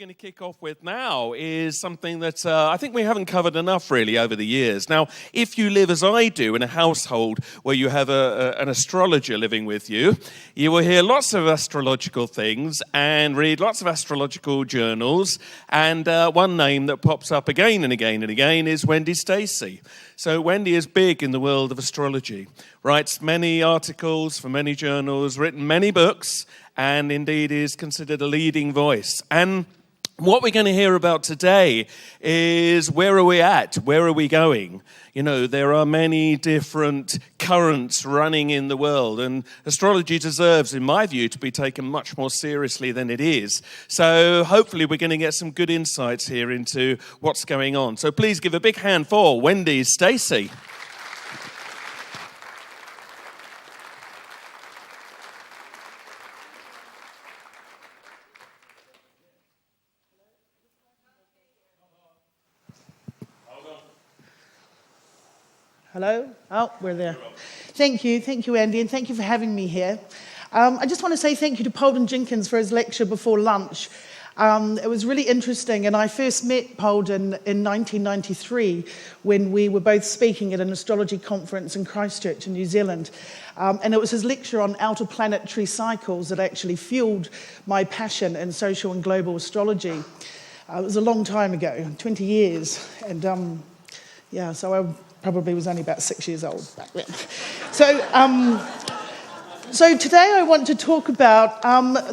going to kick off with now is something that I think we haven't covered enough really over the years. Now, if you live as I do in a household where you have an astrologer living with you, you will hear lots of astrological things and read lots of astrological journals. And one name that pops up again and again and again is Wendy Stacey. So Wendy is big in the world of astrology, writes many articles for many journals, written many books, and indeed is considered a leading voice. And what we're going to hear about today is where are we at? Where are we going? You know, there are many different currents running in the world, and astrology deserves, in my view, to be taken much more seriously than it is. So hopefully we're going to get some good insights here into what's going on. So please give a big hand for Wendy Stacey. Hello? Oh, we're there. Thank you, Andy, and thank you for having me here. I just want to say thank you to Polden Jenkins for his lecture before lunch. It was really interesting, and I first met Polden in 1993 when we were both speaking at an astrology conference in Christchurch in New Zealand. And it was his lecture on outer planetary cycles that actually fueled my passion in social and global astrology. It was a long time ago, 20 years, and so I probably was only about 6 years old back then. So today I want to talk about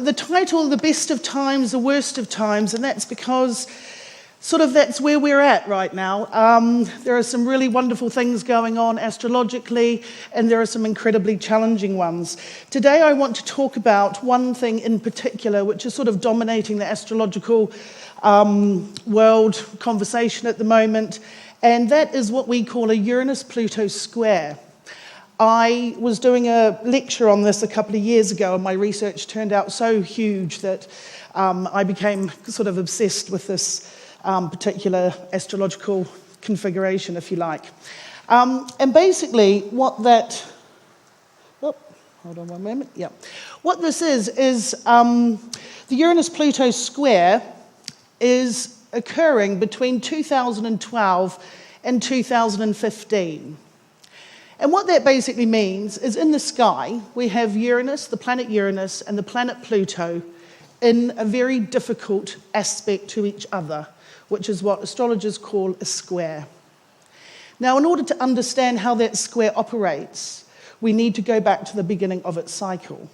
the title, The Best of Times, The Worst of Times, and that's because that's where we're at right now. There are some really wonderful things going on astrologically, and there are some incredibly challenging ones. Today I want to talk about one thing in particular, which is sort of dominating the astrological world conversation at the moment, and that is what we call a Uranus-Pluto square. I was doing a lecture on this a couple of years ago, and my research turned out so huge that I became sort of obsessed with this particular astrological configuration, if you like. And basically what that... Oh, hold on one moment. Yeah. What this is the Uranus-Pluto square is occurring between 2012 and 2015. And what that basically means is in the sky, we have Uranus, the planet Uranus, and the planet Pluto in a very difficult aspect to each other, which is what astrologers call a square. Now, in order to understand how that square operates, we need to go back to the beginning of its cycle.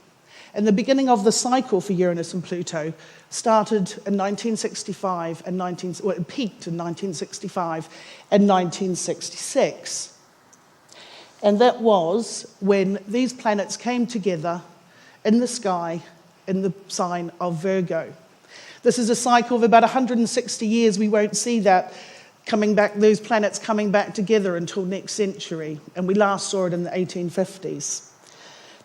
And the beginning of the cycle for Uranus and Pluto started in 1965 and it peaked in 1965 and 1966. And that was when these planets came together in the sky in the sign of Virgo. This is a cycle of about 160 years. We won't see that coming back, those planets coming back together until next century. And we last saw it in the 1850s.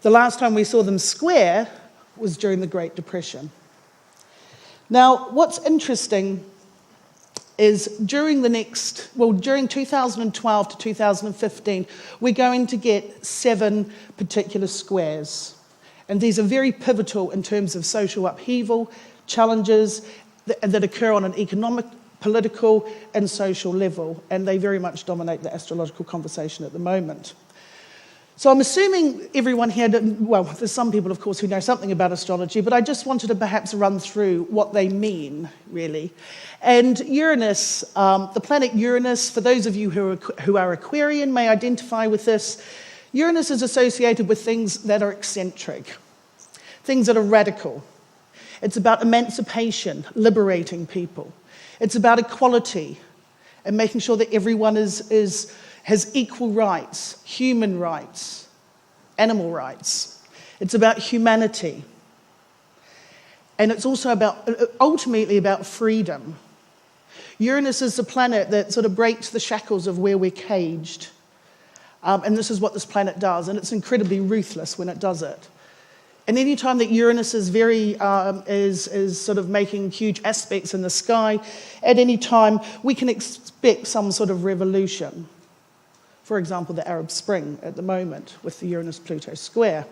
The last time we saw them square was during the Great Depression. Now, what's interesting is during 2012 to 2015, we're going to get 7 particular squares. And these are very pivotal in terms of social upheaval, challenges that occur on an economic, political, and social level. And they very much dominate the astrological conversation at the moment. So I'm assuming everyone here, there's some people, of course, who know something about astrology, but I just wanted to perhaps run through what they mean, really. And Uranus, the planet Uranus, for those of you who are Aquarian may identify with this, Uranus is associated with things that are eccentric, things that are radical. It's about emancipation, liberating people. It's about equality and making sure that everyone has equal rights, human rights, animal rights. It's about humanity. And it's also ultimately about freedom. Uranus is the planet that sort of breaks the shackles of where we're caged. And this is what this planet does, and it's incredibly ruthless when it does it. And any time that Uranus is is sort of making huge aspects in the sky, at any time we can expect some sort of revolution. For example, the Arab Spring at the moment with the Uranus-Pluto square.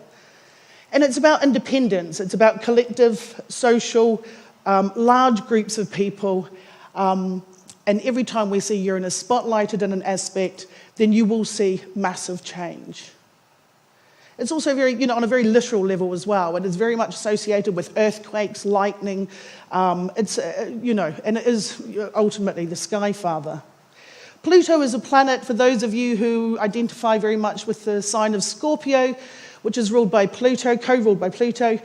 And it's about independence. It's about collective social large groups of people, and every time we see Uranus spotlighted in an aspect, then you will see massive change. It's also very, on a very literal level as well. It is very much associated with earthquakes, lightning. And it is ultimately the Sky Father. Pluto is a planet, for those of you who identify very much with the sign of Scorpio, which is ruled by Pluto, co-ruled by Pluto.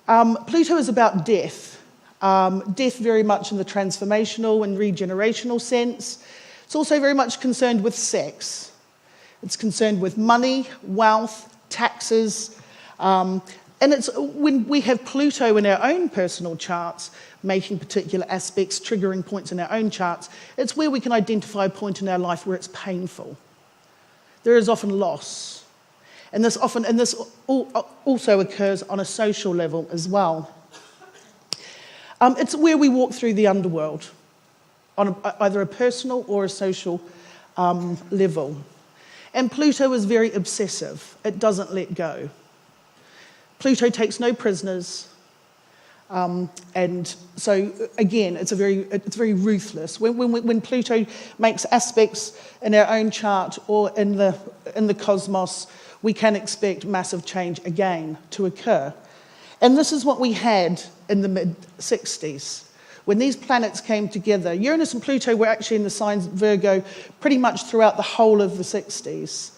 Pluto is about death. Death very much in the transformational and regenerational sense. It's also very much concerned with sex. It's concerned with money, wealth, taxes, and it's when we have Pluto in our own personal charts, making particular aspects, triggering points in our own charts, it's where we can identify a point in our life where it's painful. There is often loss, and this also occurs on a social level as well. It's where we walk through the underworld, on either a personal or a social level. And Pluto is very obsessive. It doesn't let go. Pluto takes no prisoners. And so, again, it's very ruthless. When Pluto makes aspects in our own chart or in the cosmos, we can expect massive change again to occur. And this is what we had in the mid-60s. When these planets came together, Uranus and Pluto were actually in the signs Virgo pretty much throughout the whole of the 60s.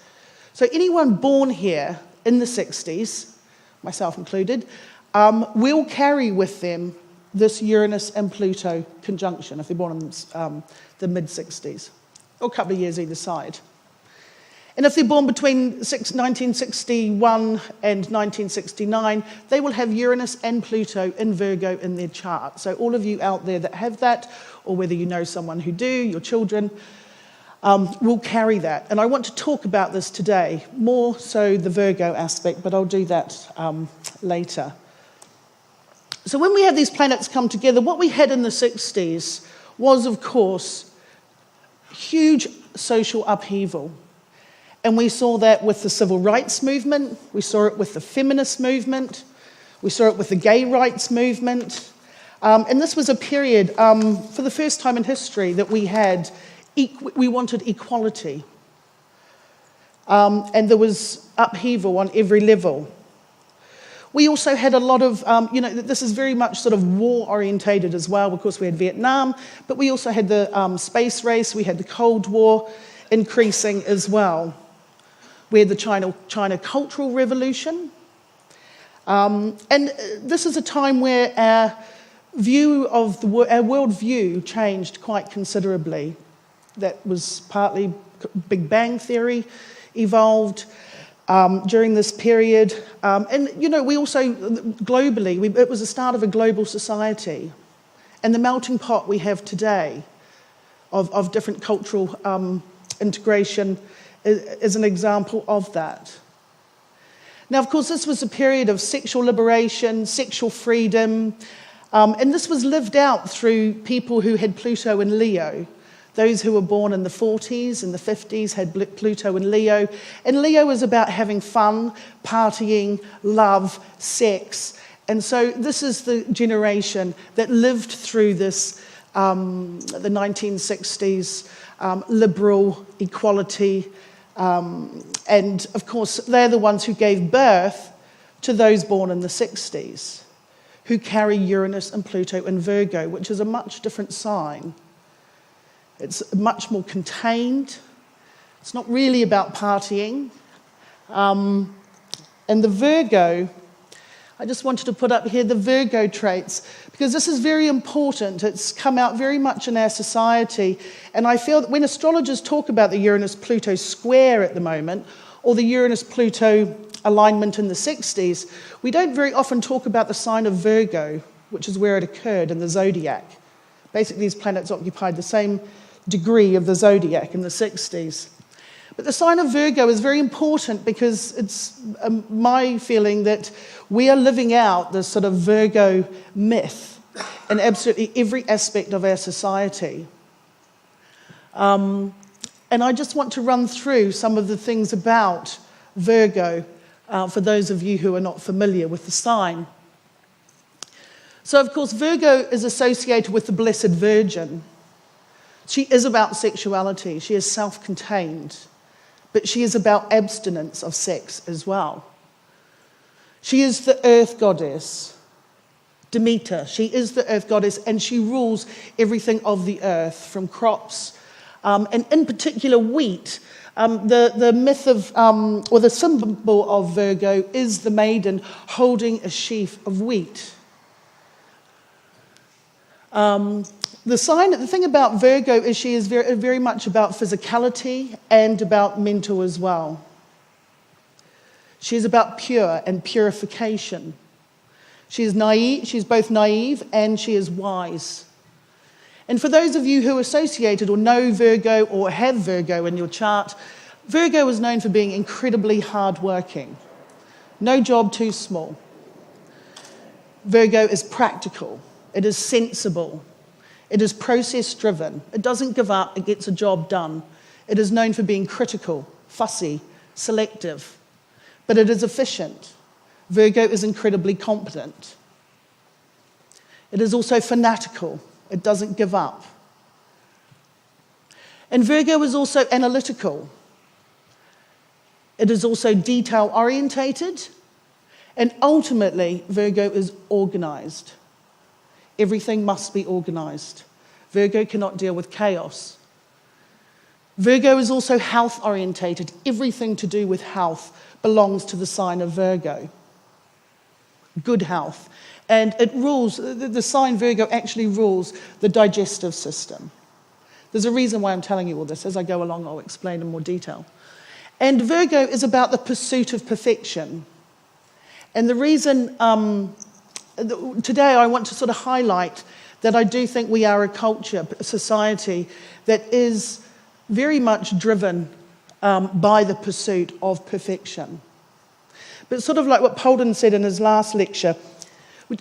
So anyone born here in the 60s, myself included, will carry with them this Uranus and Pluto conjunction if they're born in the mid-60s, or a couple of years either side. And if they're born between 1961 and 1969, they will have Uranus and Pluto in Virgo in their chart. So all of you out there that have that, or whether you know someone who do, your children, will carry that. And I want to talk about this today, more so the Virgo aspect, but I'll do that later. So when we have these planets come together, what we had in the 60s was, of course, huge social upheaval. And we saw that with the civil rights movement, we saw it with the feminist movement, we saw it with the gay rights movement. And this was a period, for the first time in history, that we wanted equality. And there was upheaval on every level. We also had a lot of, this is very much sort of war-orientated as well. Of course, we had Vietnam, but we also had the space race, we had the Cold War increasing as well. We had the China Cultural Revolution. And this is a time where our worldview changed quite considerably. That was partly Big Bang Theory evolved during this period. And, we also, globally, it was the start of a global society. And the melting pot we have today of different cultural integration is an example of that. Now, of course, this was a period of sexual liberation, sexual freedom, and this was lived out through people who had Pluto and Leo. Those who were born in the 40s and the 50s had Pluto and Leo. And Leo is about having fun, partying, love, sex. And so this is the generation that lived through this, the 1960s, liberal equality. And, of course, they're the ones who gave birth to those born in the 60s, who carry Uranus and Pluto in Virgo, which is a much different sign. It's much more contained. It's not really about partying. And the Virgo, I just wanted to put up here the Virgo traits, because this is very important. It's come out very much in our society. And I feel that when astrologers talk about the Uranus-Pluto square at the moment, or the Uranus-Pluto alignment in the 60s, we don't very often talk about the sign of Virgo, which is where it occurred in the zodiac. Basically, these planets occupied the same degree of the zodiac in the 60s. But the sign of Virgo is very important because it's my feeling that we are living out this sort of Virgo myth in absolutely every aspect of our society. And I just want to run through some of the things about Virgo for those of you who are not familiar with the sign. So, of course, Virgo is associated with the Blessed Virgin. She is about sexuality. She is self-contained. But she is about abstinence of sex as well. She is the earth goddess, Demeter. She is the earth goddess, and she rules everything of the earth, from crops, and in particular wheat. The myth of, or the symbol of Virgo is the maiden holding a sheaf of wheat. The thing about Virgo is she is very, very much about physicality and about mental as well. She is about pure and purification. She is naive. She's both naive and she is wise. And for those of you who are associated or know Virgo or have Virgo in your chart, Virgo is known for being incredibly hardworking. No job too small. Virgo is practical. It is sensible. It is process-driven. It doesn't give up. It gets a job done. It is known for being critical, fussy, selective. But it is efficient. Virgo is incredibly competent. It is also fanatical. It doesn't give up. And Virgo is also analytical. It is also detail-orientated. And ultimately, Virgo is organized. Everything must be organized. Virgo cannot deal with chaos. Virgo is also health-orientated. Everything to do with health belongs to the sign of Virgo. Good health. And it rules, the sign Virgo actually rules the digestive system. There's a reason why I'm telling you all this. As I go along, I'll explain in more detail. And Virgo is about the pursuit of perfection. And the reason today I want to sort of highlight that I do think we are a culture, a society that is very much driven by the pursuit of perfection. But sort of like what Polden said in his last lecture,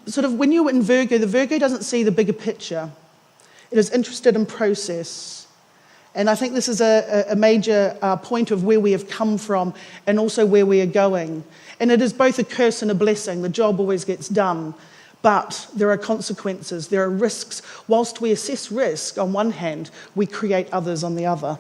sort of when you're in Virgo, the Virgo doesn't see the bigger picture. It is interested in process. And I think this is a major point of where we have come from and also where we are going. And it is both a curse and a blessing. The job always gets done, but there are consequences, there are risks. Whilst we assess risk on one hand, we create others on the other.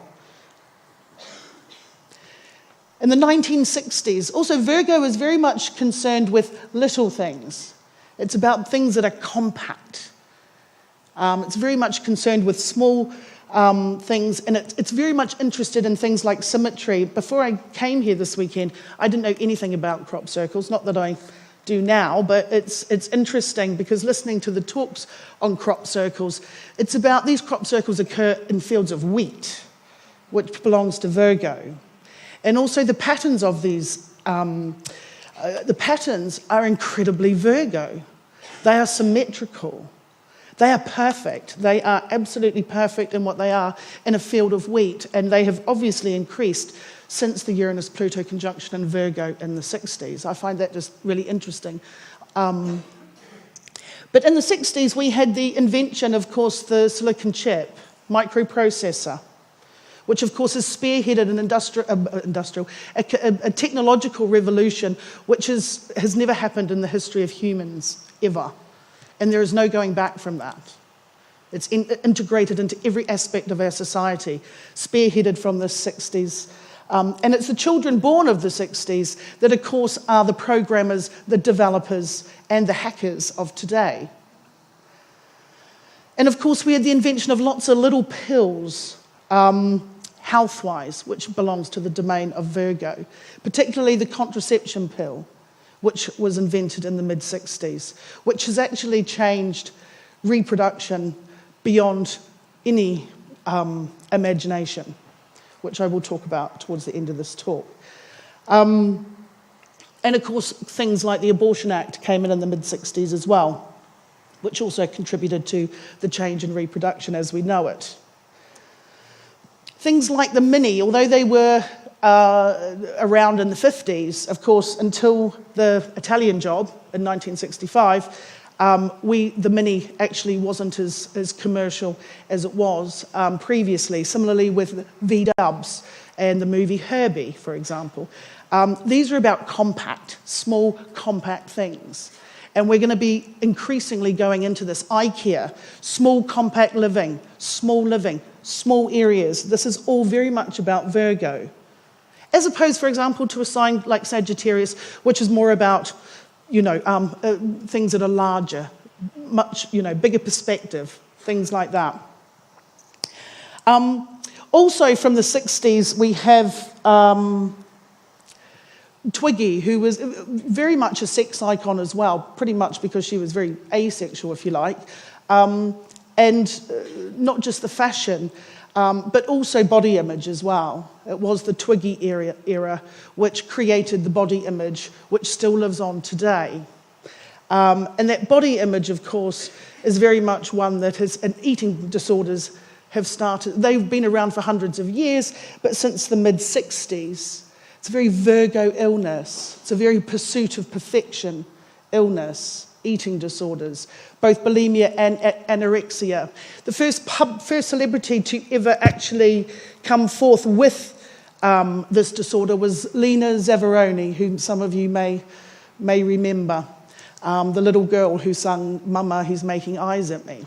In the 1960s, also Virgo is very much concerned with little things. It's about things that are compact. It's very much concerned with small things, and it's very much interested in things like symmetry. Before I came here this weekend, I didn't know anything about crop circles, not that I do now, but it's interesting because listening to the talks on crop circles, it's about these crop circles occur in fields of wheat, which belongs to Virgo. And also the patterns of these, the patterns are incredibly Virgo. They are symmetrical. They are perfect. They are absolutely perfect in what they are in a field of wheat. And they have obviously increased since the Uranus-Pluto conjunction in Virgo in the 60s. I find that just really interesting. But in the 60s, we had the invention, of course, the silicon chip, microprocessor, which of course has spearheaded a technological revolution which has never happened in the history of humans, ever. And there is no going back from that. It's integrated into every aspect of our society, spearheaded from the 60s. And it's the children born of the 60s that, of course, are the programmers, the developers, and the hackers of today. And of course, we had the invention of lots of little pills, health-wise, which belongs to the domain of Virgo, particularly the contraception pill, which was invented in the mid-60s, which has actually changed reproduction beyond any imagination, which I will talk about towards the end of this talk. And of course, things like the Abortion Act came in the mid-60s as well, which also contributed to the change in reproduction as we know it. Things like the Mini, although they were around in the 50s, of course, until the Italian job in 1965, the Mini actually wasn't as commercial as it was previously. Similarly with V-dubs and the movie Herbie, for example. These are about compact, small, compact things. And we're going to be increasingly going into this IKEA, small compact living, small areas. This is all very much about Virgo. As opposed, for example, to a sign like Sagittarius, which is more about, things that are larger, much, bigger perspective, things like that. Also from the 60s, we have Twiggy, who was very much a sex icon as well, pretty much because she was very asexual, if you like, and not just the fashion, but also body image as well. It was the Twiggy era which created the body image, which still lives on today. And that body image, of course, is very much one that and eating disorders have started. They've been around for hundreds of years, but since the mid-60s, it's a very Virgo illness. It's a very pursuit of perfection illness, eating disorders, both bulimia and anorexia. The first celebrity to ever actually come forth with this disorder was Lena Zavaroni, whom some of you may remember, the little girl who sung "Mama, He's Making Eyes at Me,"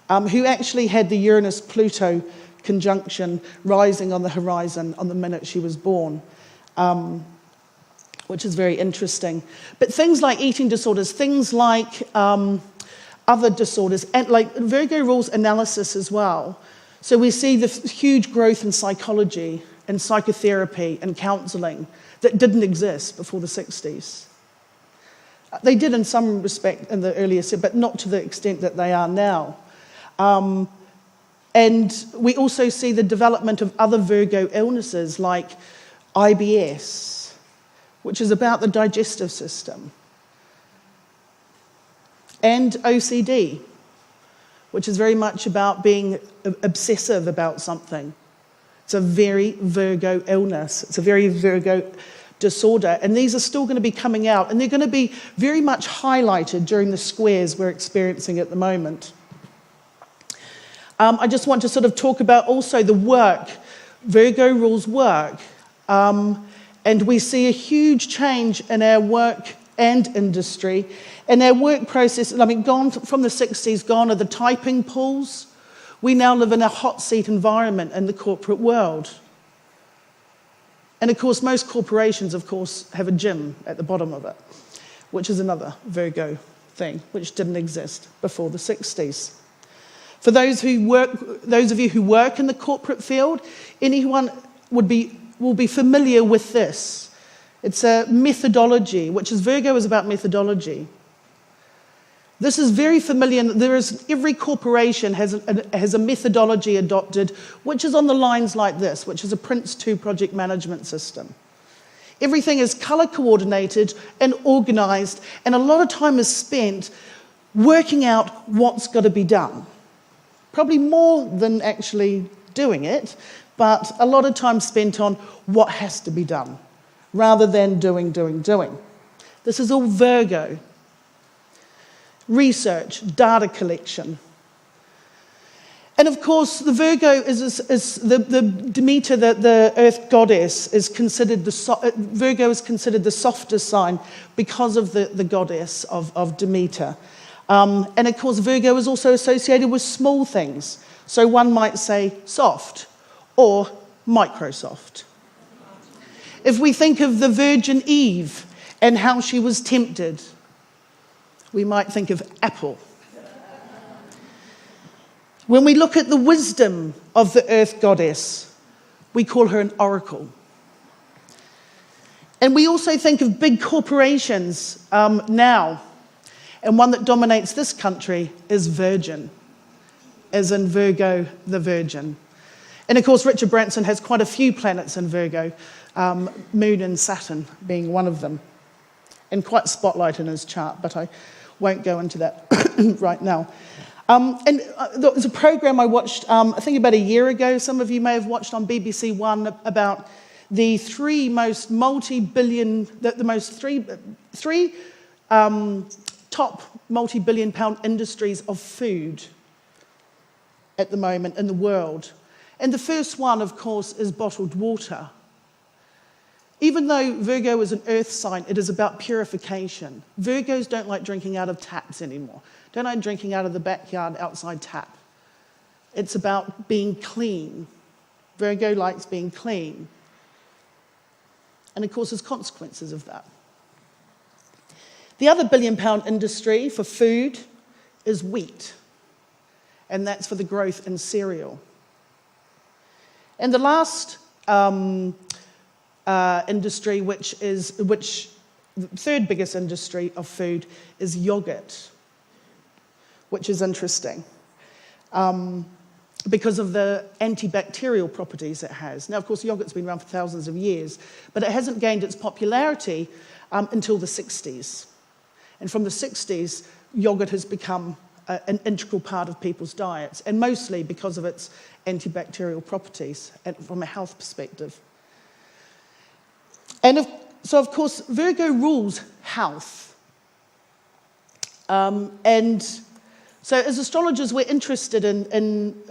who actually had the Uranus-Pluto conjunction rising on the horizon on the minute she was born. Which is very interesting. But things like eating disorders, things like other disorders, and like Virgo rules analysis as well. So we see the huge growth in psychology and psychotherapy and counselling that didn't exist before the 60s. They did in some respect in the earlier, but not to the extent that they are now. And we also see the development of other Virgo illnesses like IBS, which is about the digestive system, and OCD, which is very much about being obsessive about something. It's a very Virgo illness. It's a very Virgo disorder, and these are still going to be coming out, and they're going to be very much highlighted during the squares we're experiencing at the moment. I just want to sort of talk about also the work. Virgo rules work. And we see a huge change in our work and industry. And our work process, gone from the 60s, gone are the typing pools. We now live in a hot seat environment in the corporate world. And of course, most corporations, have a gym at the bottom of it, which is another Virgo thing, which didn't exist before the 60s. For those of you who work in the corporate field, anyone will be familiar with this. It's a methodology, Virgo is about methodology. This is very familiar. Every corporation has a methodology adopted, which is on the lines like this, which is a Prince2 project management system. Everything is color coordinated and organized, and a lot of time is spent working out what's got to be done. Probably more than actually doing it, but a lot of time spent on what has to be done, rather than doing. This is all Virgo. Research, data collection. And of course, the Virgo is the Demeter, the earth goddess, is considered Virgo is considered the softer sign because of the goddess of Demeter. And of course, Virgo is also associated with small things. So one might say soft or Microsoft. If we think of the Virgin Eve and how she was tempted, we might think of Apple. When we look at the wisdom of the earth goddess, we call her an oracle. And we also think of big corporations now. And one that dominates this country is Virgin, as in Virgo, the Virgin. And of course, Richard Branson has quite a few planets in Virgo, Moon and Saturn being one of them. And quite spotlight in his chart, but I won't go into that right now. And there was a program I watched, I think about a year ago, some of you may have watched on BBC One, about the three top multi-billion pound industries of food at the moment in the world. And the first one, of course, is bottled water. Even though Virgo is an earth sign, it is about purification. Virgos don't like drinking out of taps anymore. Don't like drinking out of the backyard outside tap. It's about being clean. Virgo likes being clean. And of course, there's consequences of that. The other billion-pound industry for food is wheat. And that's for the growth in cereal. And the last industry, which the third biggest industry of food, is yogurt, which is interesting because of the antibacterial properties it has. Now, of course, yogurt's been around for thousands of years, but it hasn't gained its popularity until the 60s. And from the 60s, yogurt has become an integral part of people's diets, and mostly because of its antibacterial properties and from a health perspective. And so, of course, Virgo rules health. And so as astrologers, we're interested in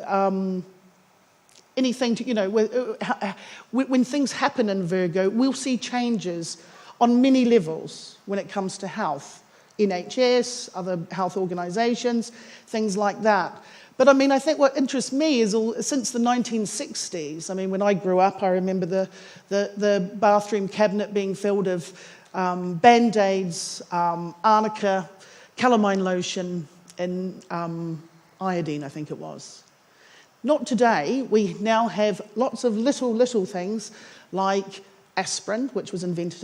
anything, when things happen in Virgo, we'll see changes on many levels when it comes to health. NHS, other health organisations, things like that. But I think what interests me is since the 1960s, when I grew up, I remember the bathroom cabinet being filled of Band-Aids, arnica, calamine lotion, and iodine, I think it was. Not today. We now have lots of little things like aspirin, which was invented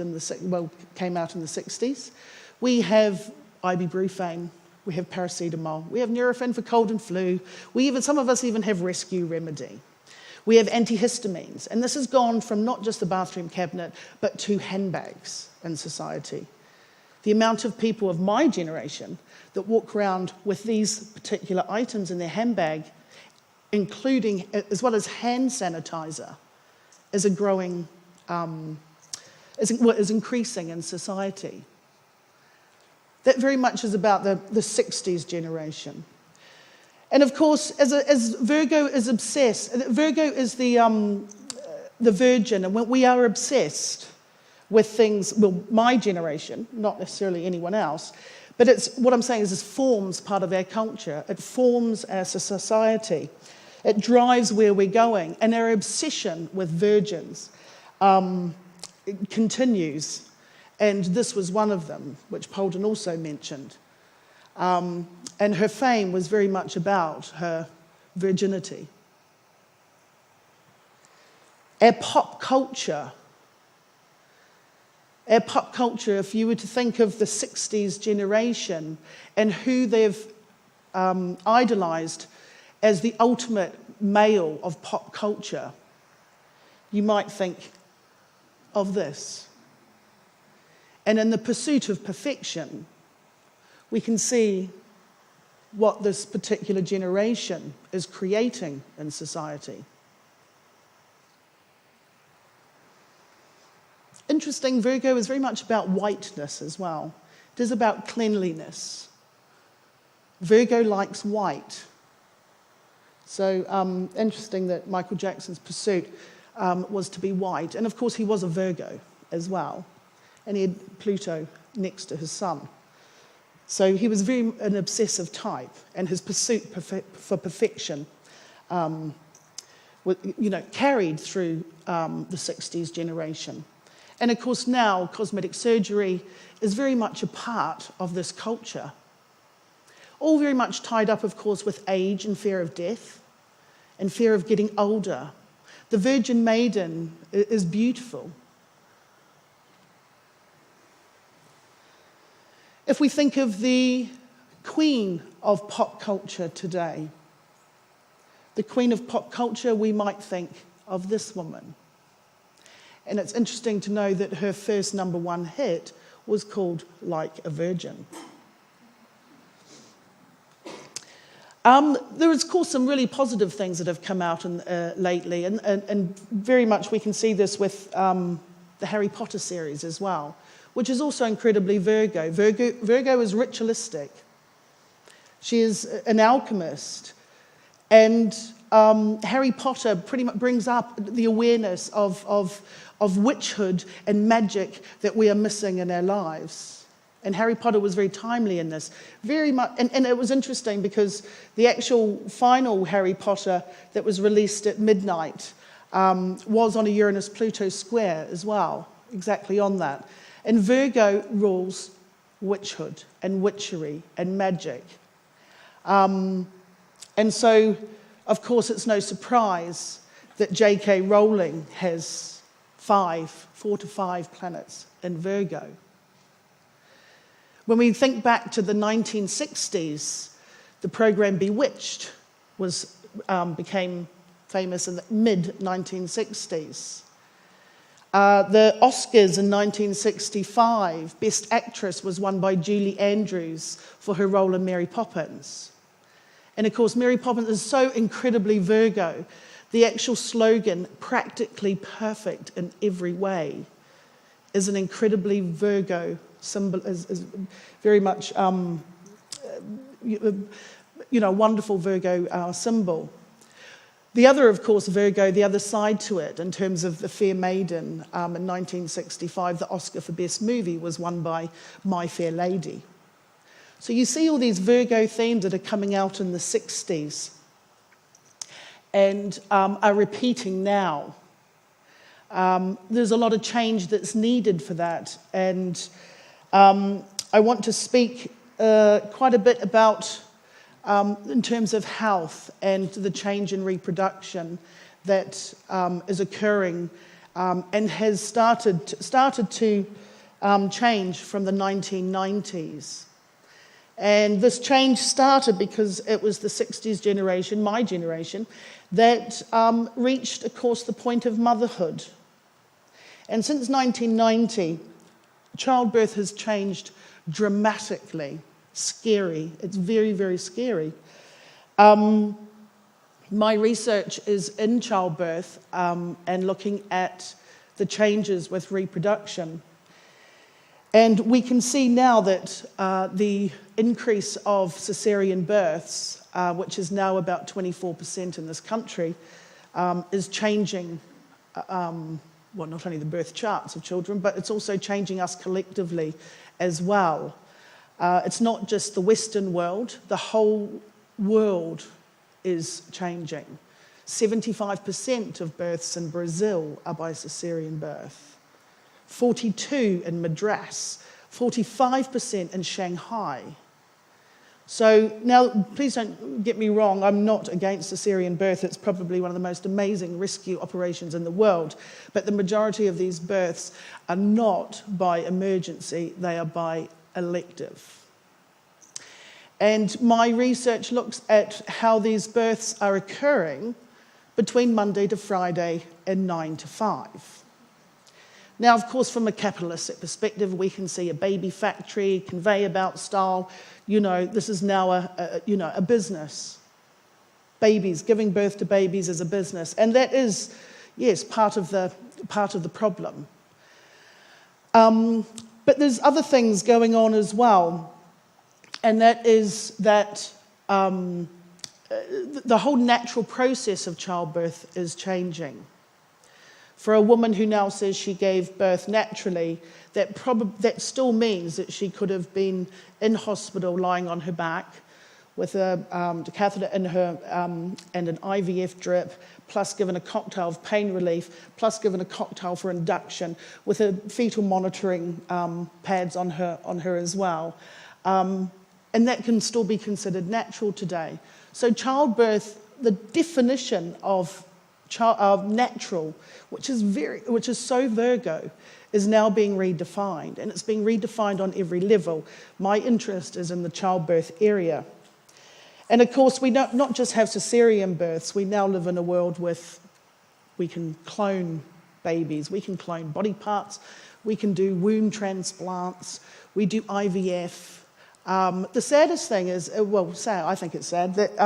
came out in the 60s. We have ibuprofen, we have paracetamol, we have Nurofen for cold and flu, some of us even have rescue remedy. We have antihistamines, and this has gone from not just the bathroom cabinet, but to handbags in society. The amount of people of my generation that walk around with these particular items in their handbag, including, as well as hand sanitizer, is increasing in society. That very much is about the 60s generation. And of course, as Virgo is obsessed, Virgo is the Virgin, and we are obsessed with things, my generation, not necessarily anyone else, but what I'm saying is this forms part of our culture. It forms our society. It drives where we're going. And our obsession with virgins it continues. And this was one of them, which Polden also mentioned. And her fame was very much about her virginity. Our pop culture, if you were to think of the 60s generation and who they've idolized as the ultimate male of pop culture, you might think of this. And in the pursuit of perfection, we can see what this particular generation is creating in society. Interesting, Virgo is very much about whiteness as well. It is about cleanliness. Virgo likes white. So interesting that Michael Jackson's pursuit was to be white. And of course, he was a Virgo as well. And he had Pluto next to his sun. So he was very an obsessive type, and his pursuit for perfection carried through the 60s generation. And of course now, cosmetic surgery is very much a part of this culture. All very much tied up, of course, with age and fear of death and fear of getting older. The Virgin Maiden is beautiful. If we think of the queen of pop culture today, the queen of pop culture, we might think of this woman. And it's interesting to know that her first #1 hit was called Like a Virgin. There is, of course, some really positive things that have come out lately, and very much we can see this with the Harry Potter series as well, which is also incredibly Virgo. Virgo is ritualistic. She is an alchemist. And Harry Potter pretty much brings up the awareness of witchhood and magic that we are missing in our lives. And Harry Potter was very timely in this. Very much, and it was interesting because the actual final Harry Potter that was released at midnight was on a Uranus-Pluto square as well, exactly on that. And Virgo rules witchhood and witchery and magic. And so, of course, it's no surprise that J.K. Rowling has 4 to 5 planets in Virgo. When we think back to the 1960s, the program Bewitched became famous in the mid-1960s. The Oscars in 1965, Best Actress was won by Julie Andrews for her role in Mary Poppins. And of course, Mary Poppins is so incredibly Virgo. The actual slogan, practically perfect in every way, is an incredibly Virgo symbol, is very much, wonderful Virgo symbol. The other, of course, Virgo, the other side to it, in terms of The Fair Maiden in 1965, the Oscar for Best Movie was won by My Fair Lady. So you see all these Virgo themes that are coming out in the 60s and are repeating now. There's a lot of change that's needed for that, and I want to speak quite a bit about in terms of health and the change in reproduction that is occurring and has started to change from the 1990s. And this change started because it was the 60s generation, my generation, that reached, of course, the point of motherhood. And since 1990, childbirth has changed dramatically. Scary. It's very, very scary. My research is in childbirth and looking at the changes with reproduction. And we can see now that the increase of caesarean births, which is now about 24% in this country, is changing, not only the birth charts of children, but it's also changing us collectively as well. It's not just the Western world, the whole world is changing. 75% of births in Brazil are by caesarean birth. 42% in Madras, 45% in Shanghai. So now, please don't get me wrong, I'm not against caesarean birth. It's probably one of the most amazing rescue operations in the world. But the majority of these births are not by emergency, they are by elective. And my research looks at how these births are occurring between Monday to Friday and 9 to 5. Now, of course, from a capitalistic perspective, we can see a baby factory, conveyor belt style. This is now a business. Babies, giving birth to babies is a business, and that is, yes, part of the problem. But there's other things going on as well, and that is that the whole natural process of childbirth is changing. For a woman who now says she gave birth naturally, that still means that she could have been in hospital lying on her back with a catheter in her and an IVF drip, plus given a cocktail of pain relief, plus given a cocktail for induction, with a fetal monitoring pads on her as well. And that can still be considered natural today. So childbirth, the definition of natural, which is so Virgo, is now being redefined, and it's being redefined on every level. My interest is in the childbirth area. And of course, we not just have caesarean births, we now live in a world we can clone babies, we can clone body parts, we can do womb transplants, we do IVF. The saddest thing is, I think it's sad, that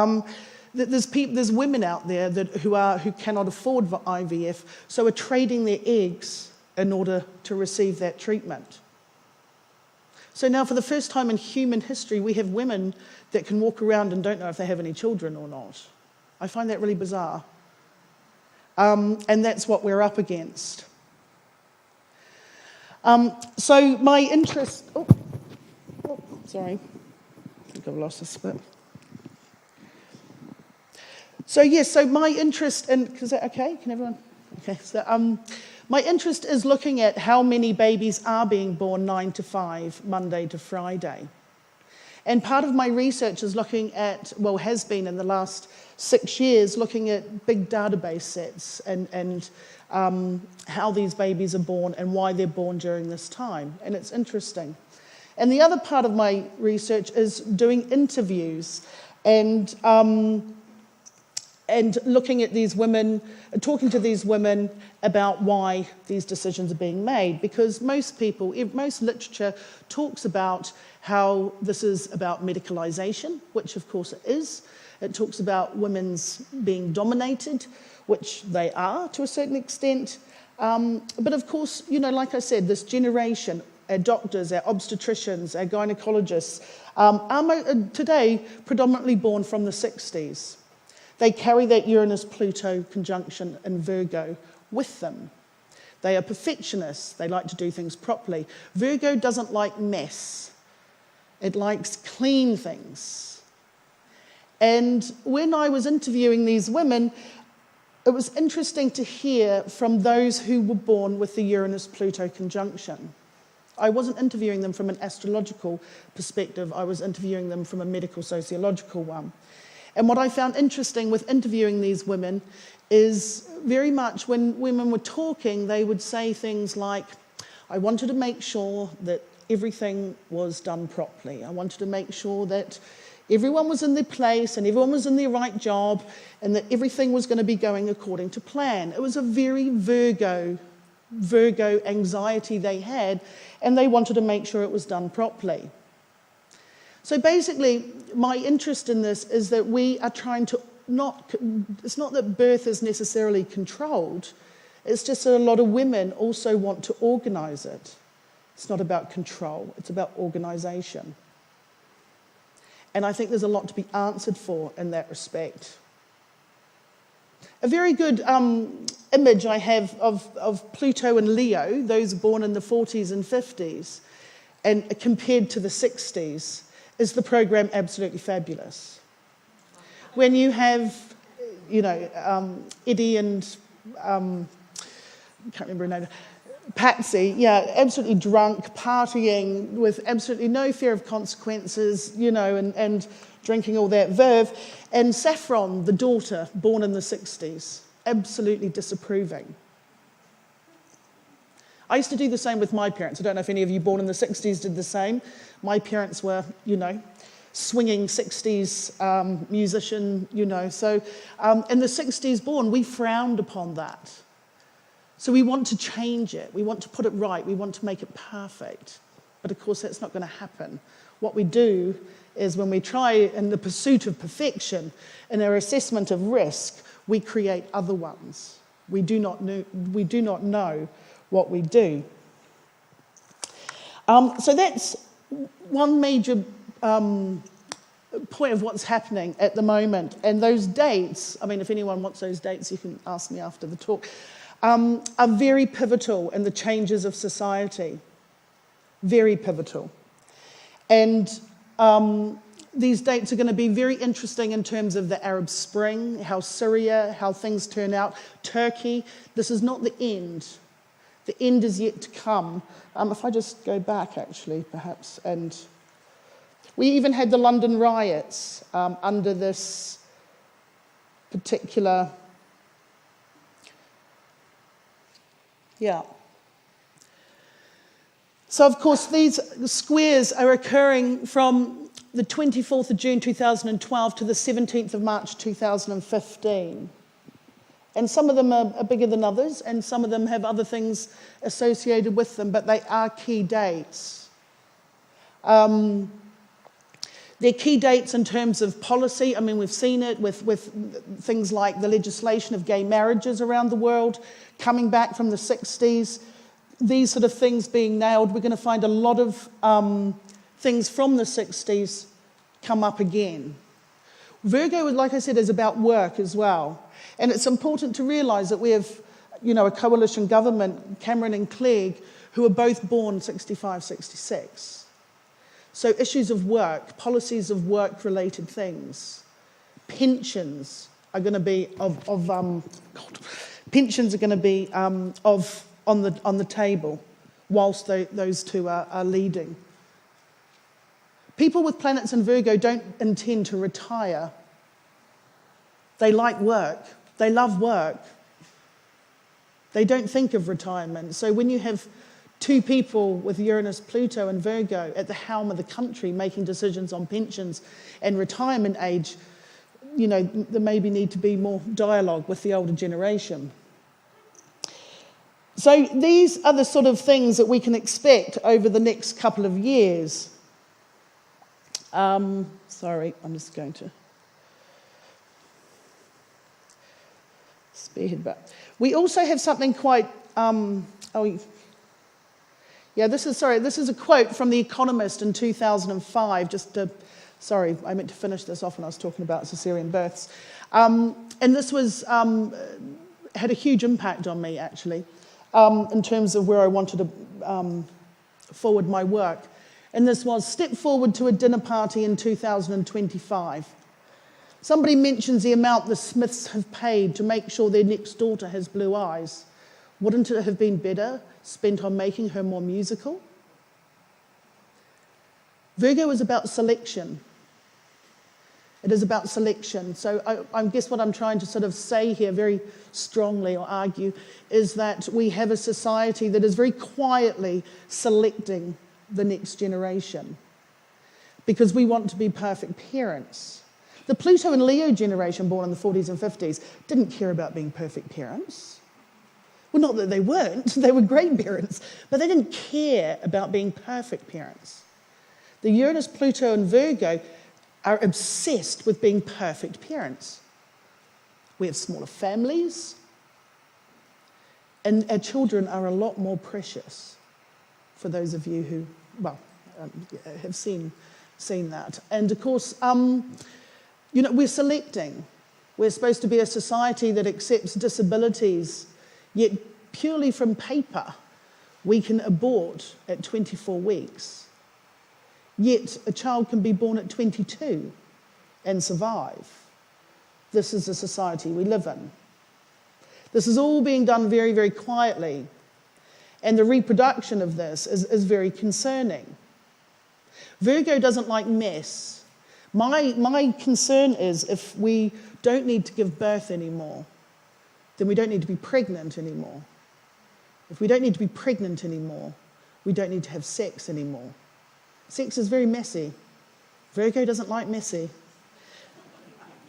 there's women out there who cannot afford the IVF, so are trading their eggs in order to receive that treatment. So now, for the first time in human history, we have women that can walk around and don't know if they have any children or not. I find that really bizarre. And that's what we're up against. So my interest... sorry. I think I've lost this bit. So my interest in... Is that okay? Can everyone... Okay, so my interest is looking at how many babies are being born 9 to 5, Monday to Friday. And part of my research is looking at, well, has been in the last 6 years, looking at big database sets and how these babies are born and why they're born during this time. And it's interesting. And the other part of my research is doing interviews and looking at these women, talking to these women about why these decisions are being made. Because most literature talks about how this is about medicalisation, which of course it is. It talks about women's being dominated, which they are to a certain extent. But of course, like I said, this generation, our doctors, our obstetricians, our gynecologists, are today predominantly born from the 60s. They carry that Uranus-Pluto conjunction in Virgo with them. They are perfectionists. They like to do things properly. Virgo doesn't like mess. It likes clean things. And when I was interviewing these women, it was interesting to hear from those who were born with the Uranus-Pluto conjunction. I wasn't interviewing them from an astrological perspective. I was interviewing them from a medical sociological one. And what I found interesting with interviewing these women is very much when women were talking, they would say things like, I wanted to make sure that everything was done properly. I wanted to make sure that everyone was in their place and everyone was in their right job and that everything was going to be going according to plan. It was a very Virgo anxiety they had, and they wanted to make sure it was done properly. So basically, my interest in this is that we are trying to it's not that birth is necessarily controlled, it's just that a lot of women also want to organise it. It's not about control, it's about organisation. And I think there's a lot to be answered for in that respect. A very good image I have of Pluto and Leo, those born in the 40s and 50s, and compared to the 60s, is the program Absolutely Fabulous. When you have, Eddie and, I can't remember her name, Patsy, absolutely drunk, partying with absolutely no fear of consequences, and drinking all that verve. And Saffron, the daughter, born in the 60s, absolutely disapproving. I used to do the same with my parents. I don't know if any of you born in the 60s did the same. My parents were, swinging 60s musician, So in the 60s born, we frowned upon that. So we want to change it. We want to put it right. We want to make it perfect. But of course, that's not going to happen. What we do is when we try in the pursuit of perfection, in our assessment of risk, we create other ones. We do not know what we do. So that's one major point of what's happening at the moment. And those dates, if anyone wants those dates, you can ask me after the talk, are very pivotal in the changes of society. Very pivotal. And these dates are going to be very interesting in terms of the Arab Spring, how Syria, how things turn out. Turkey, this is not the end. The end is yet to come. If I just go back, actually, perhaps, and we even had the London riots under this particular... So, of course, these squares are occurring from the 24th of June 2012 to the 17th of March 2015. And some of them are bigger than others, and some of them have other things associated with them, but they are key dates. They're key dates in terms of policy. We've seen it with things like the legislation of gay marriages around the world, coming back from the 60s, these sort of things being nailed. We're going to find a lot of things from the 60s come up again. Virgo, like I said, is about work as well. And it's important to realise that we have, a coalition government, Cameron and Clegg, who are both born 65, 66. So issues of work, policies of work-related things, pensions are going to be on the table whilst those two are leading. People with planets in Virgo don't intend to retire. They like work. They love work. They don't think of retirement. So when you have two people with Uranus, Pluto and Virgo at the helm of the country making decisions on pensions and retirement age, there maybe need to be more dialogue with the older generation. So these are the sort of things that we can expect over the next couple of years. Sorry, I'm just going to speed back. We also have something quite, this is a quote from The Economist in 2005, sorry, I meant to finish this off when I was talking about cesarean births. And this had a huge impact on me, actually, in terms of where I wanted to forward my work. And this was, step forward to a dinner party in 2025. Somebody mentions the amount the Smiths have paid to make sure their next daughter has blue eyes. Wouldn't it have been better spent on making her more musical? Virgo is about selection. It is about selection. So I guess what I'm trying to sort of say here very strongly or argue is that we have a society that is very quietly selecting the next generation because we want to be perfect parents. The Pluto and Leo generation born in the 40s and 50s didn't care about being perfect parents. Well, not that they weren't, they were great parents, but they didn't care about being perfect parents. The Uranus, Pluto and Virgo are obsessed with being perfect parents. We have smaller families, and our children are a lot more precious, for those of you who, have seen that. And of course, we're selecting. We're supposed to be a society that accepts disabilities, yet purely from paper, we can abort at 24 weeks. Yet a child can be born at 22 and survive. This is the society we live in. This is all being done very, very quietly. And the reproduction of this is very concerning. Virgo doesn't like mess. My concern is if we don't need to give birth anymore, then we don't need to be pregnant anymore. If we don't need to be pregnant anymore, we don't need to have sex anymore. Sex is very messy. Virgo doesn't like messy.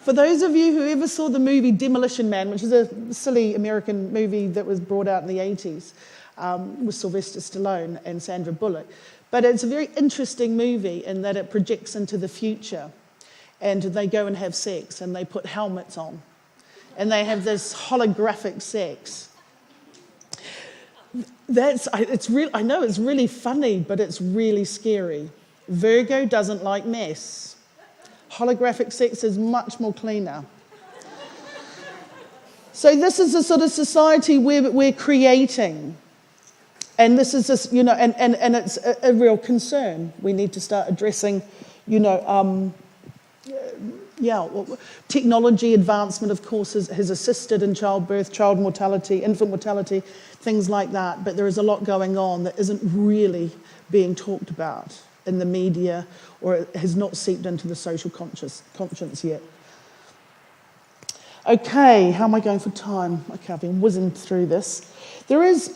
For those of you who ever saw the movie Demolition Man, which is a silly American movie that was brought out in the 80s, with Sylvester Stallone and Sandra Bullock. But it's a very interesting movie in that it projects into the future. And they go and have sex and they put helmets on. And they have this holographic sex. I know it's really funny, but it's really scary. Virgo doesn't like mess. Holographic sex is much more cleaner. So this is the sort of society we're creating. And this is just, and it's a real concern. We need to start addressing, technology advancement, of course, has assisted in childbirth, child mortality, infant mortality, things like that. But there is a lot going on that isn't really being talked about in the media or has not seeped into the social conscience yet. Okay, how am I going for time? Okay, I've been whizzing through this. There is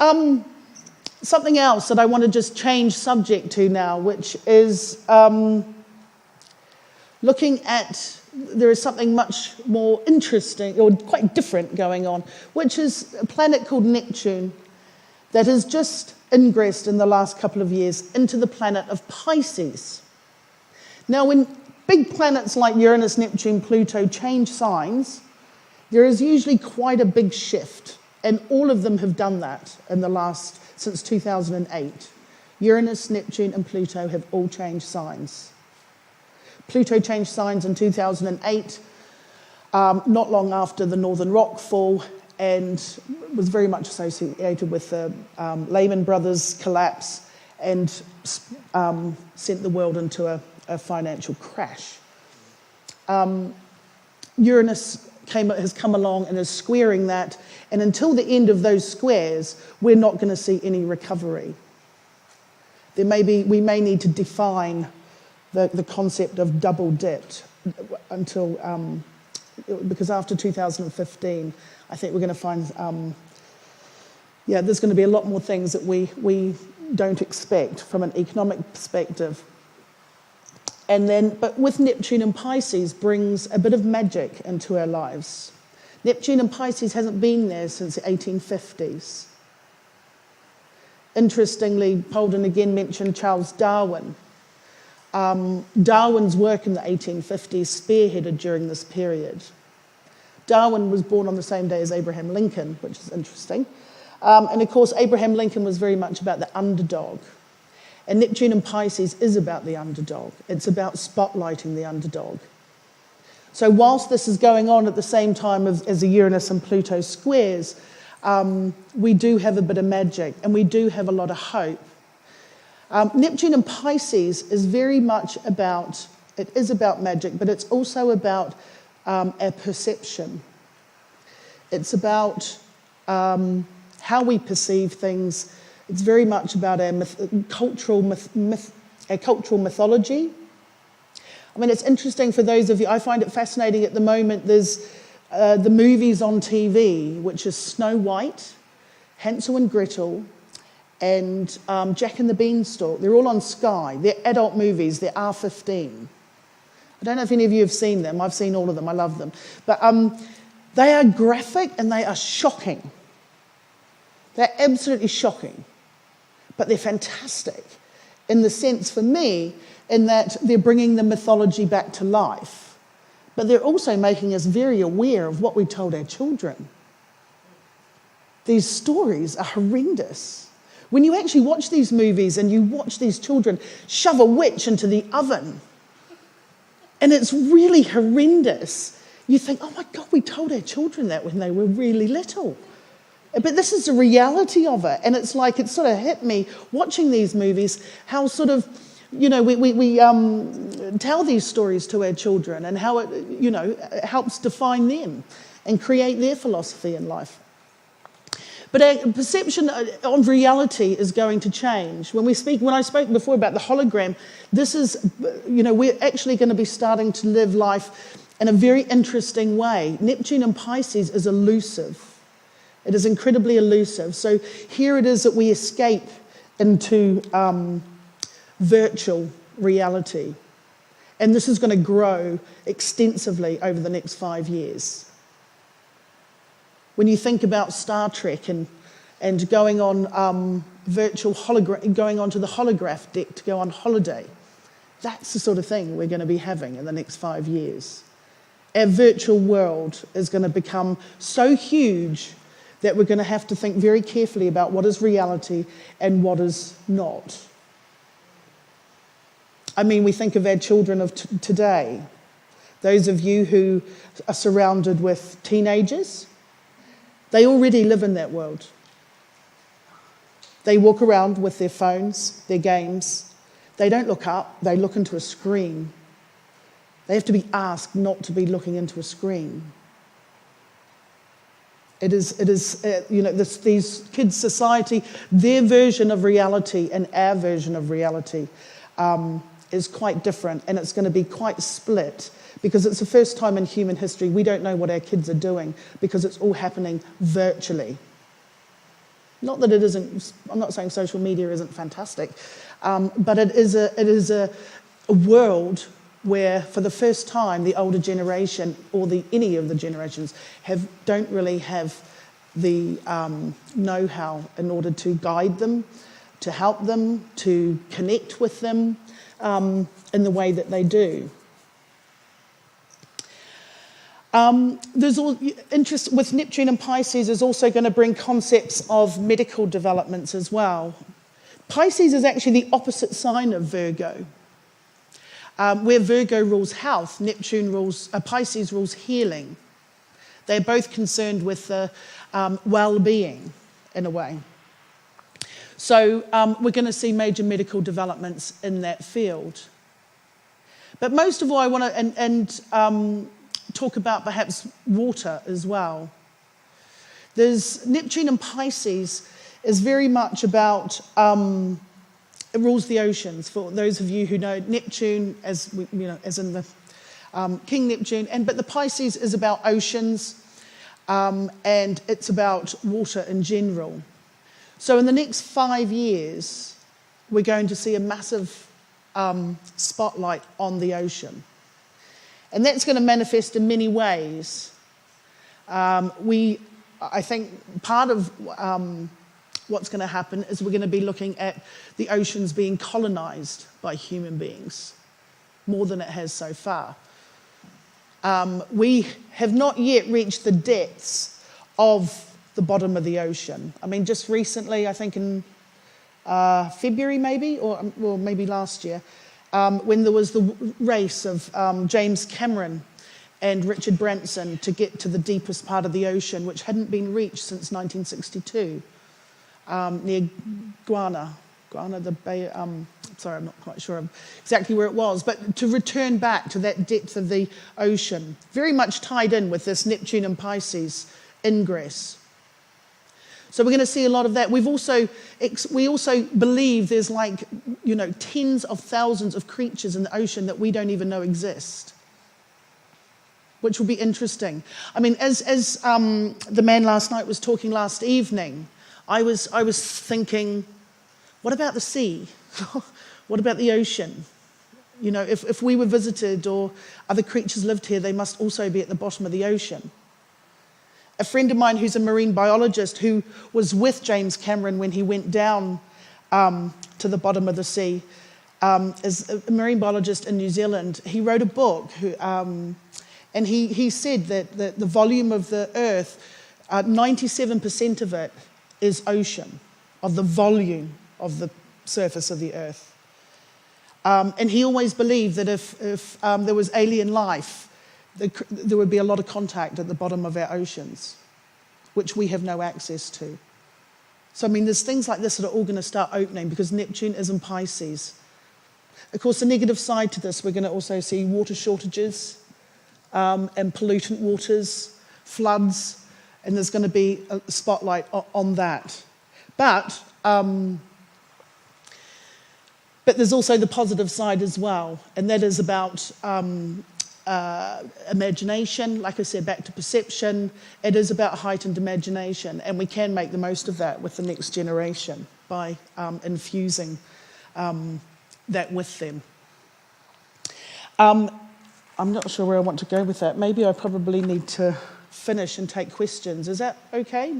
something else that I want to just change subject to now, which is looking at, there is something much more interesting or quite different going on, which is a planet called Neptune that has just ingressed in the last couple of years into the planet of Pisces. Now, when big planets like Uranus, Neptune, Pluto change signs, there is usually quite a big shift, and all of them have done that since 2008. Uranus, Neptune, and Pluto have all changed signs. Pluto changed signs in 2008. not long after the Northern Rock fall, and was very much associated with the Lehman Brothers collapse, and sent the world into a financial crash. Uranus has come along and is squaring that, and until the end of those squares, we're not going to see any recovery. We may need to define the concept of double dipped until, because after 2015, I think we're going to find, there's going to be a lot more things that we don't expect from an economic perspective. But with Neptune and Pisces brings a bit of magic into our lives. Neptune and Pisces hasn't been there since the 1850s. Interestingly, Polden again mentioned Charles Darwin. Darwin's work in the 1850s spearheaded during this period. Darwin was born on the same day as Abraham Lincoln, which is interesting. And of course, Abraham Lincoln was very much about the underdog. And Neptune and Pisces is about the underdog. It's about spotlighting the underdog. So whilst this is going on at the same time as the Uranus and Pluto squares, we do have a bit of magic, and we do have a lot of hope. Neptune and Pisces is very much about magic, but it's also about our perception. It's about how we perceive things. It's very much about our cultural mythology. I mean, it's interesting for those of you, I find it fascinating at the moment, there's the movies on TV, which is Snow White, Hansel and Gretel, and Jack and the Beanstalk. They're all on Sky. They're adult movies. They're R15. I don't know if any of you have seen them. I've seen all of them. I love them. But they are graphic and they are shocking. They're absolutely shocking. But they're fantastic in the sense, for me, in that they're bringing the mythology back to life. But they're also making us very aware of what we told our children. These stories are horrendous. When you actually watch these movies and you watch these children shove a witch into the oven, and it's really horrendous, you think, oh my God, we told our children that when they were really little. But this is the reality of it. And it's like, it sort of hit me watching these movies, how sort of, we tell these stories to our children, and how it, helps define them and create their philosophy in life. But our perception of reality is going to change. When I spoke before about the hologram, this is, we're actually going to be starting to live life in a very interesting way. Neptune and Pisces is elusive. It is incredibly elusive. So here it is that we escape into virtual reality. And this is going to grow extensively over the next 5 years. When you think about Star Trek and going on going onto the holograph deck to go on holiday, that's the sort of thing we're going to be having in the next 5 years. Our virtual world is going to become so huge that we're going to have to think very carefully about what is reality and what is not. I mean, we think of our children of today. Those of you who are surrounded with teenagers, they already live in that world. They walk around with their phones, their games. They don't look up, they look into a screen. They have to be asked not to be looking into a screen. These kids' society, their version of reality and our version of reality is quite different, and it's going to be quite split, because it's the first time in human history we don't know what our kids are doing, because it's all happening virtually. Not that it isn't, I'm not saying social media isn't fantastic, but it is a world where, for the first time, the older generation, or any of the generations, don't really have the know-how in order to guide them, to help them, to connect with them in the way that they do. There's all interest with Neptune and Pisces is also going to bring concepts of medical developments as well. Pisces is actually the opposite sign of Virgo. Where Virgo rules health, Pisces rules healing. They're both concerned with the well-being, in a way. So we're going to see major medical developments in that field. But most of all, I want to talk about perhaps water as well. There's Neptune and Pisces is very much about, it rules the oceans. For those of you who know Neptune, as in the King Neptune, but the Pisces is about oceans, and it's about water in general. So in the next 5 years, we're going to see a massive spotlight on the ocean. And that's going to manifest in many ways. I think part of what's going to happen is we're going to be looking at the oceans being colonized by human beings, more than it has so far. We have not yet reached the depths of the bottom of the ocean. I mean, just recently, I think in February maybe, or maybe last year, when there was the race of James Cameron and Richard Branson to get to the deepest part of the ocean, which hadn't been reached since 1962, near Guiana, the Bay. Sorry, I'm not quite sure exactly where it was, but to return back to that depth of the ocean, very much tied in with this Neptune and Pisces ingress. So we're going to see a lot of that. We also believe there's tens of thousands of creatures in the ocean that we don't even know exist, which will be interesting. I mean, as the man last night was talking last evening, I was thinking, what about the sea? What about the ocean? You know, if we were visited or other creatures lived here, they must also be at the bottom of the ocean. A friend of mine who's a marine biologist who was with James Cameron when he went down to the bottom of the sea, is a marine biologist in New Zealand. He wrote a book, and he said that the volume of the Earth, 97% of it is ocean, of the volume of the surface of the Earth. And he always believed that if there was alien life, there would be a lot of contact at the bottom of our oceans, which we have no access to. So, I mean, there's things like this that are all going to start opening because Neptune is in Pisces. Of course, the negative side to this, we're going to also see water shortages and pollutant waters, floods, and there's going to be a spotlight on that. But there's also the positive side as well, and that is about imagination. Like I said, back to perception. It is about heightened imagination, and we can make the most of that with the next generation by infusing that with them. I'm not sure where I want to go with that. Maybe I probably need to finish and take questions. Is that okay?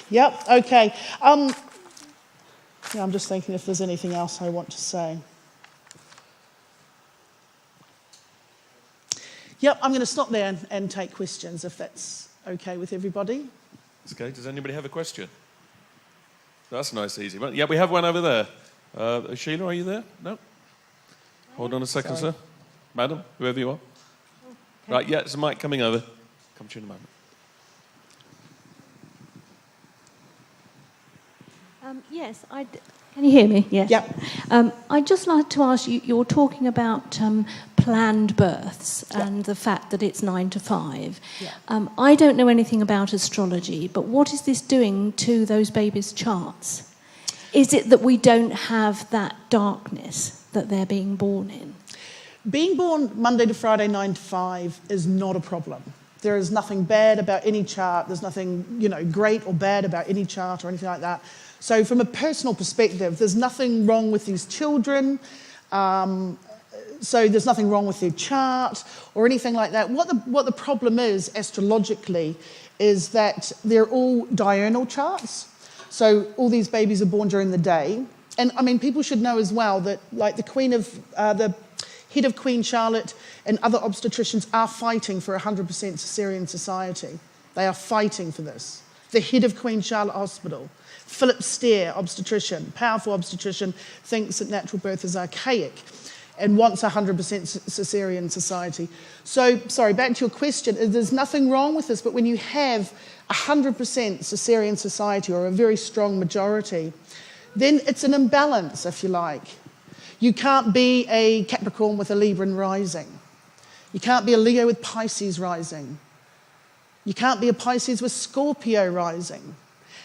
Yep, okay. I'm just thinking if there's anything else I want to say. Yep, I'm going to stop there and take questions if that's okay with everybody. It's okay. Does anybody have a question? That's a nice, easy one. Yeah, we have one over there. Sheila, are you there? No? Hold on a second, sir. Madam, whoever you are. Okay. Right, yeah, there's a mic coming over. Come to you in a moment. Yes, can you hear me? Yes. Yep. I'd just like to ask you, you're talking about planned births and the fact that it's 9 to 5. Yeah. I don't know anything about astrology, but what is this doing to those babies' charts? Is it that we don't have that darkness that they're being born in? Being born Monday to Friday, 9 to 5 is not a problem. There is nothing bad about any chart. There's nothing, great or bad about any chart or anything like that. So from a personal perspective, there's nothing wrong with these children. So there's nothing wrong with their chart or anything like that. What the problem is, astrologically, is that they're all diurnal charts. So all these babies are born during the day. And, I mean, people should know as well that, like, the head of Queen Charlotte and other obstetricians are fighting for 100% Caesarean society. They are fighting for this. the head of Queen Charlotte Hospital. Philip Stair, obstetrician, powerful obstetrician, thinks that natural birth is archaic and wants 100% caesarean society. So, sorry, back to your question. There's nothing wrong with this, but when you have 100% caesarean society or a very strong majority, then it's an imbalance, if you like. You can't be a Capricorn with a Libran rising. You can't be a Leo with Pisces rising. You can't be a Pisces with Scorpio rising.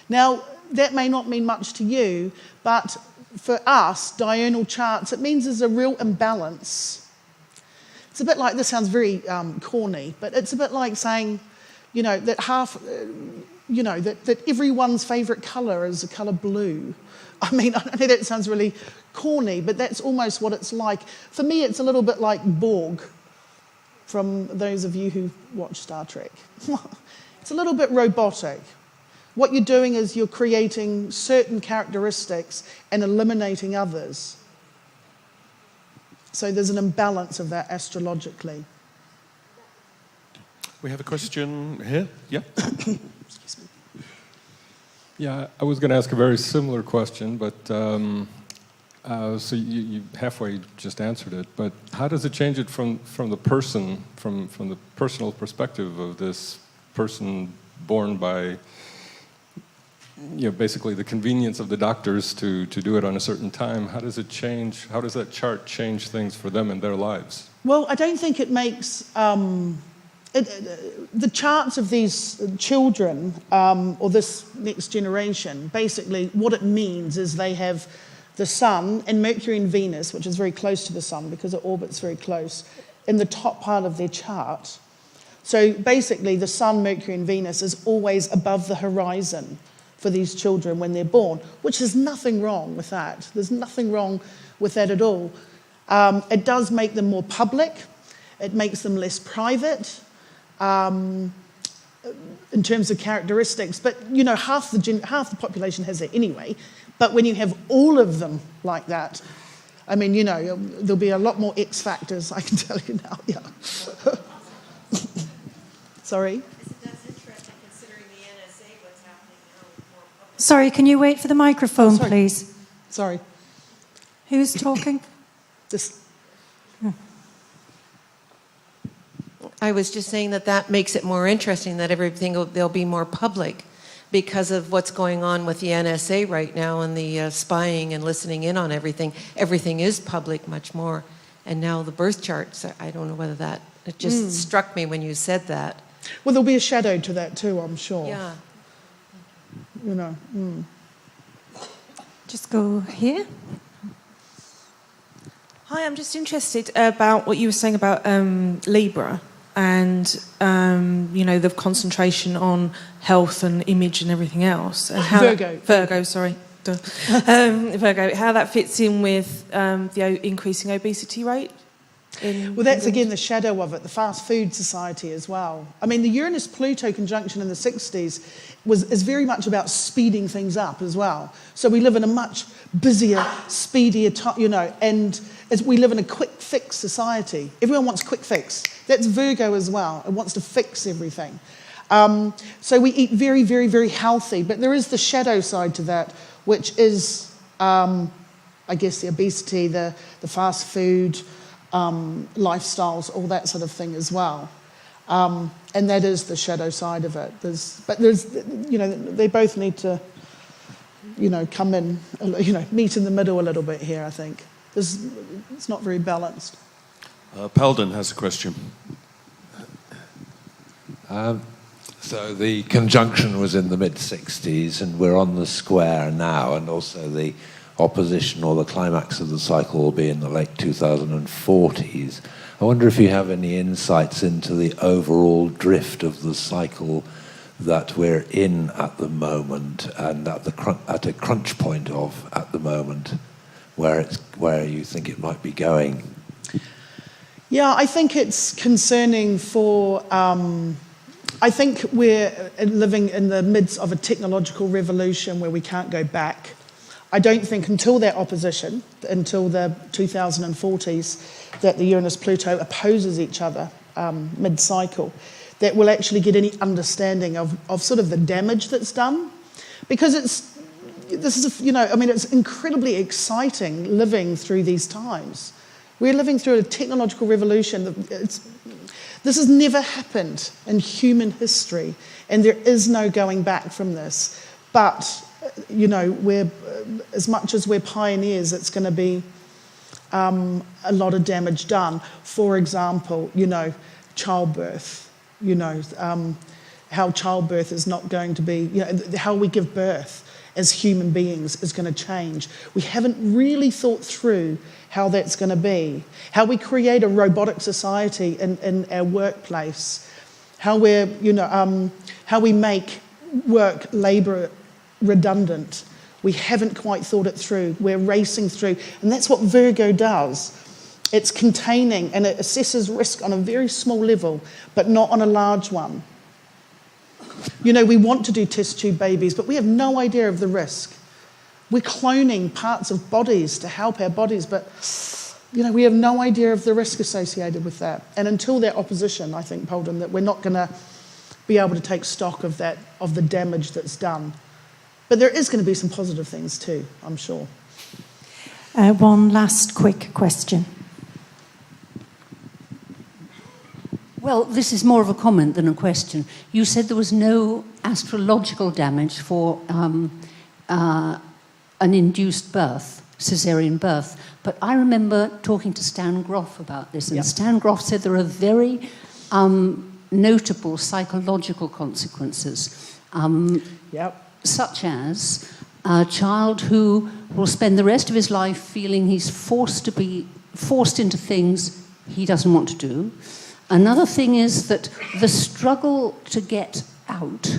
Now, that may not mean much to you, but for us, diurnal charts, it means there's a real imbalance. It's a bit like, this sounds very corny, but it's a bit like saying, that that everyone's favourite colour is the colour blue. I mean, I know that sounds really corny, but that's almost what it's like. For me, it's a little bit like Borg, from those of you who watch Star Trek. It's a little bit robotic. What you're doing is you're creating certain characteristics and eliminating others. So there's an imbalance of that astrologically. We have a question here. Yeah. Excuse me. Yeah, I was going to ask a very similar question, but so you halfway just answered it. But how does it change it from the person, from the personal perspective of this person born by, basically the convenience of the doctors to do it on a certain time? How does it change? How does that chart change things for them in their lives? Well, I don't think it makes... the charts of these children, or this next generation, basically what it means is they have the Sun and Mercury and Venus, which is very close to the Sun because it orbits very close, in the top part of their chart. So basically the Sun, Mercury and Venus is always above the horizon for these children when they're born, which is nothing wrong with that. There's nothing wrong with that at all. It does make them more public. It makes them less private. In terms of characteristics, but half the population has that anyway. But when you have all of them like that, I mean, there'll be a lot more X factors, I can tell you now. Yeah. Sorry. That's interesting, considering the NSA, what's happening now. Sorry, can you wait for the microphone, please? Sorry. Who's talking? I was just saying that makes it more interesting, that they'll be more public because of what's going on with the NSA right now and the spying and listening in on everything. Everything is public much more. And now the birth charts, I don't know whether it just struck me when you said that. Well, there'll be a shadow to that too, I'm sure. Yeah. Just go here. Hi, I'm just interested about what you were saying about Libra and, the concentration on health and image and everything else. And how Virgo, sorry. Virgo, how that fits in with the increasing obesity rate? Well, that's again the shadow of it, the fast food society as well. I mean, the Uranus-Pluto conjunction in the 60s is very much about speeding things up as well. So we live in a much busier, speedier time, and as we live in a quick fix society. Everyone wants quick fix. That's Virgo as well. It wants to fix everything. So we eat very, very, very healthy, but there is the shadow side to that, which is, I guess, the obesity, the fast food, lifestyles, all that sort of thing as well. And that is the shadow side of it. They both need to, come in, meet in the middle a little bit here, I think. It's not very balanced. Peldon has a question. So the conjunction was in the mid-60s, and we're on the square now, and also the opposition or the climax of the cycle will be in the late 2040s. I wonder if you have any insights into the overall drift of the cycle that we're in at the moment, and at a crunch point of at the moment, where you think it might be going. Yeah, I think it's concerning for... I think we're living in the midst of a technological revolution where we can't go back. I don't think until that opposition, until the 2040s, that the Uranus-Pluto opposes each other mid-cycle, that we'll actually get any understanding of sort of the damage that's done. Because it's incredibly exciting living through these times. We're living through a technological revolution. This has never happened in human history, and there is no going back from this. But, we're, as much as we're pioneers, it's going to be a lot of damage done. For example, childbirth, how childbirth is not going to be, how we give birth as human beings is going to change. We haven't really thought through how that's going to be, how we create a robotic society in our workplace, how we make work labour redundant. We haven't quite thought it through. We're racing through, and that's what Virgo does. It's containing, and it assesses risk on a very small level, but not on a large one. We want to do test tube babies, but we have no idea of the risk. We're cloning parts of bodies to help our bodies, but we have no idea of the risk associated with that. And until that opposition, I think, Polden, that we're not going to be able to take stock of that, of the damage that's done. But there is going to be some positive things too, I'm sure. One last quick question. Well, this is more of a comment than a question. You said there was no astrological damage for an induced birth, caesarean birth. But I remember talking to Stan Groff about this, and yep. Stan Groff said there are very notable psychological consequences, yep. such as a child who will spend the rest of his life feeling he's forced into things he doesn't want to do. Another thing is that the struggle to get out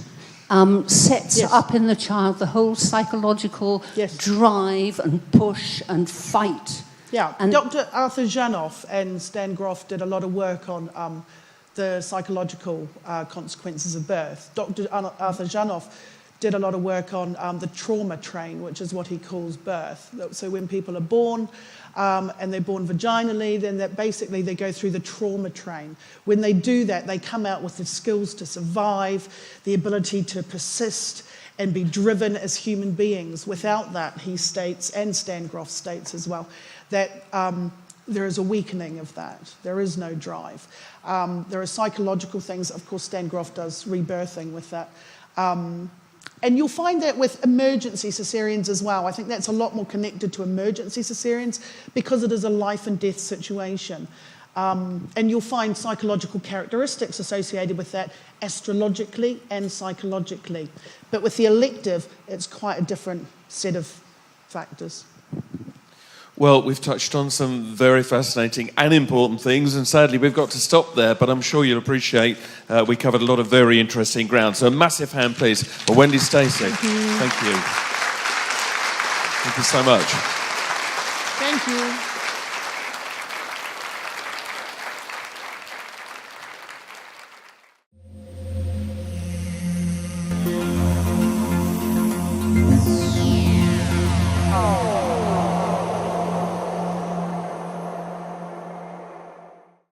sets yes. up in the child the whole psychological yes. drive and push and fight. Yeah, and Dr. Arthur Janoff and Stan Groff did a lot of work on the psychological consequences of birth. Dr. Arthur Janoff did a lot of work on the trauma train, which is what he calls birth. So when people are born, and they're born vaginally, then that basically they go through the trauma train. When they do that, they come out with the skills to survive, the ability to persist and be driven as human beings. Without that, he states, and Stan Groff states as well, that there is a weakening of that. There is no drive. There are psychological things. Of course, Stan Groff does rebirthing with that. And you'll find that with emergency caesareans as well. I think that's a lot more connected to emergency caesareans because it is a life and death situation. And you'll find psychological characteristics associated with that astrologically and psychologically. But with the elective, it's quite a different set of factors. Well, we've touched on some very fascinating and important things, and sadly we've got to stop there, but I'm sure you'll appreciate we covered a lot of very interesting ground. So a massive hand, please, for Wendy Stacey. Thank you. Thank you so much. Thank you.